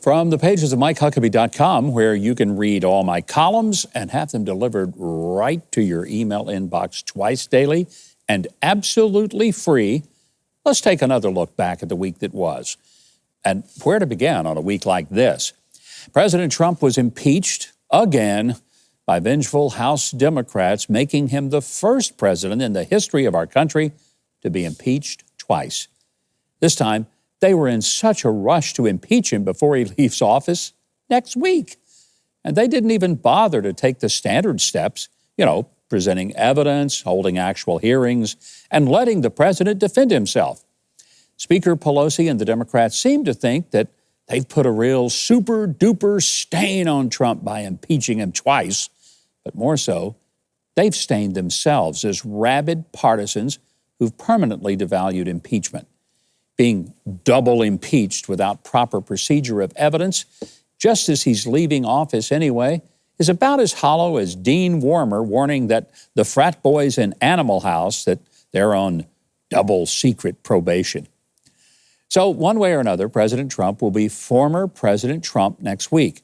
From the pages of MikeHuckabee.com, where you can read all my columns and have them delivered right to your email inbox twice daily and absolutely free, let's take another look back at the week that was. And where to begin on a week like this? President Trump was impeached again by Vengeful House Democrats, making him the first president in the history of our country to be impeached twice. This time, they were in such a rush to impeach him before he leaves office next week. And they didn't even bother to take the standard steps, presenting evidence, holding actual hearings, and letting the president defend himself. Speaker Pelosi and the Democrats seem to think that they've put a real super-duper stain on Trump by impeaching him twice. But more so, they've stained themselves as rabid partisans who've permanently devalued impeachment. Being double impeached without proper procedure of evidence, just as he's leaving office anyway, is about as hollow as Dean Warmer warning that the frat boys in Animal House that they're on double secret probation. So one way or another, President Trump will be former President Trump next week.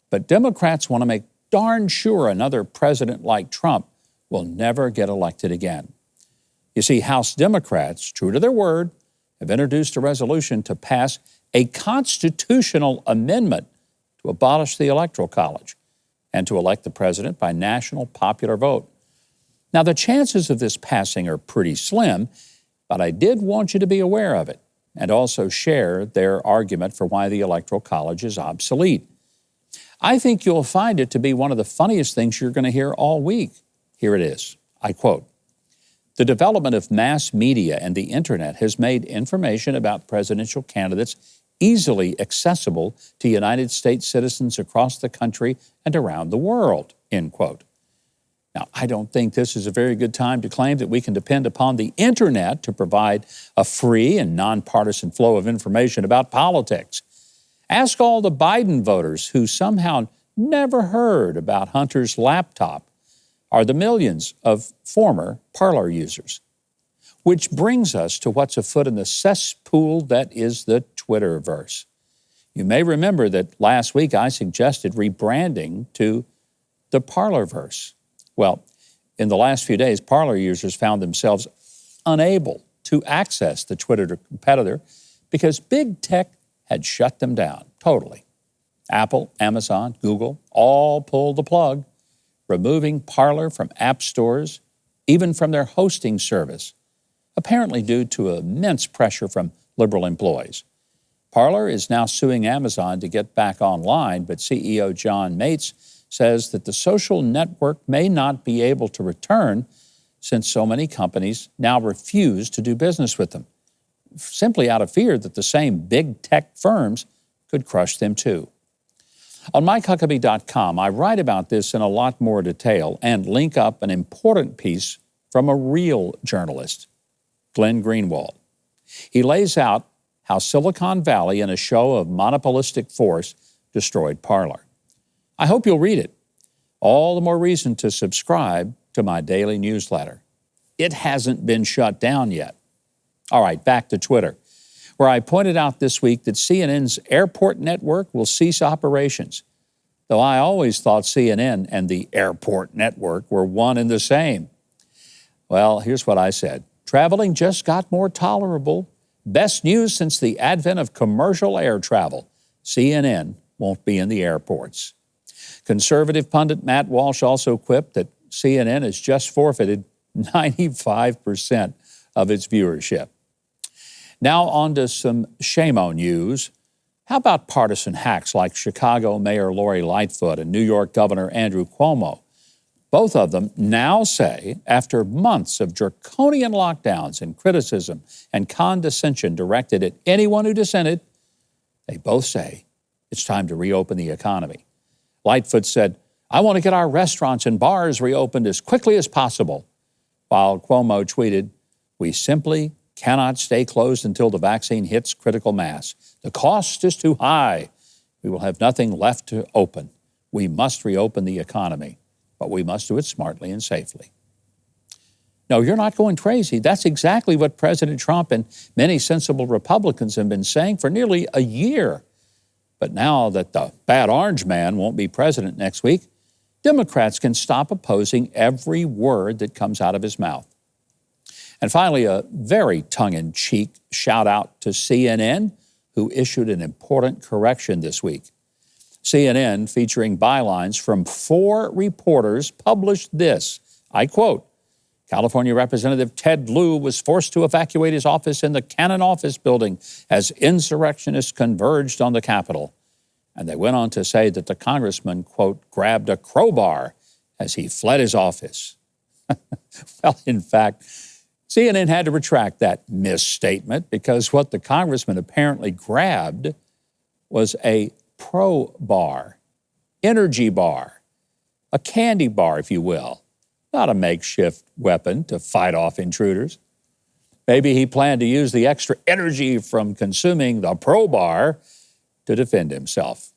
But Democrats want to make darn sure another president like Trump will never get elected again. You see, House Democrats, true to their word, have introduced a resolution to pass a constitutional amendment to abolish the Electoral College and to elect the president by national popular vote. Now, the chances of this passing are pretty slim, but I did want you to be aware of it and also share their argument for why the Electoral College is obsolete. I think you'll find it to be one of the funniest things you're going to hear all week. Here it is. I quote, "The development of mass media and the internet has made information about presidential candidates easily accessible to United States citizens across the country and around the world," end quote. Now, I don't think this is a very good time to claim that we can depend upon the internet to provide a free and nonpartisan flow of information about politics. Ask all the Biden voters who somehow never heard about Hunter's laptop or the millions of former Parler users. Which brings us to what's afoot in the cesspool that is the Twitterverse. You may remember that last week I suggested rebranding to the Parlerverse. Well, in the last few days, Parler users found themselves unable to access the Twitter competitor because big tech had shut them down totally. Apple, Amazon, Google all pulled the plug, removing Parler from app stores, even from their hosting service, apparently due to immense pressure from liberal employees. Parler is now suing Amazon to get back online, but CEO John Mates says that the social network may not be able to return since so many companies now refuse to do business with them, simply out of fear that the same big tech firms could crush them too. On MikeHuckabee.com, I write about this in a lot more detail and link up an important piece from a real journalist, Glenn Greenwald. He lays out how Silicon Valley, in a show of monopolistic force, destroyed Parler. I hope you'll read it. All the more reason to subscribe to my daily newsletter. It hasn't been shut down yet. All right, back to Twitter, where I pointed out this week that CNN's airport network will cease operations, though I always thought CNN and the airport network were one and the same. Well, here's what I said. Traveling just got more tolerable. Best news since the advent of commercial air travel. CNN won't be in the airports. Conservative pundit Matt Walsh also quipped that CNN has just forfeited 95% of its viewership. Now on to some shame-o news. How about partisan hacks like Chicago Mayor Lori Lightfoot and New York Governor Andrew Cuomo? Both of them now say, after months of draconian lockdowns and criticism and condescension directed at anyone who dissented, they both say it's time to reopen the economy. Lightfoot said, "I want to get our restaurants and bars reopened as quickly as possible," while Cuomo tweeted, "We simply cannot stay closed until the vaccine hits critical mass. The cost is too high. We will have nothing left to open. We must reopen the economy, but we must do it smartly and safely." No, you're not going crazy. That's exactly what President Trump and many sensible Republicans have been saying for nearly a year. But now that the bad orange man won't be president next week, Democrats can stop opposing every word that comes out of his mouth. And finally, a very tongue-in-cheek shout out to CNN, who issued an important correction this week. CNN, featuring bylines from 4 reporters, published this, I quote, California Representative Ted Lieu was forced to evacuate his office in the Cannon office building as insurrectionists converged on the Capitol. And they went on to say that the congressman, quote, grabbed a crowbar as he fled his office. Well, in fact, CNN had to retract that misstatement because what the congressman apparently grabbed was a pro-bar, energy bar, a candy bar, if you will, not a makeshift weapon to fight off intruders. Maybe he planned to use the extra energy from consuming the pro-bar to defend himself.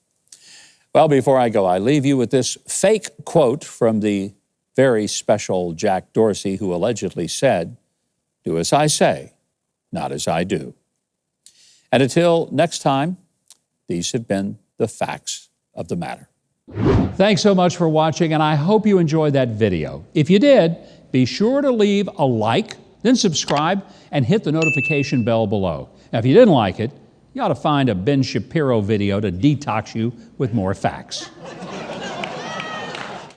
Well, before I go, I leave you with this fake quote from the very special Jack Dorsey, who allegedly said, "Do as I say, not as I do." And until next time, these have been the facts of the matter. Thanks so much for watching, and I hope you enjoyed that video. If you did, be sure to leave a like, then subscribe, and hit the notification bell below. Now, if you didn't like it, you ought to find a Ben Shapiro video to detox you with more facts.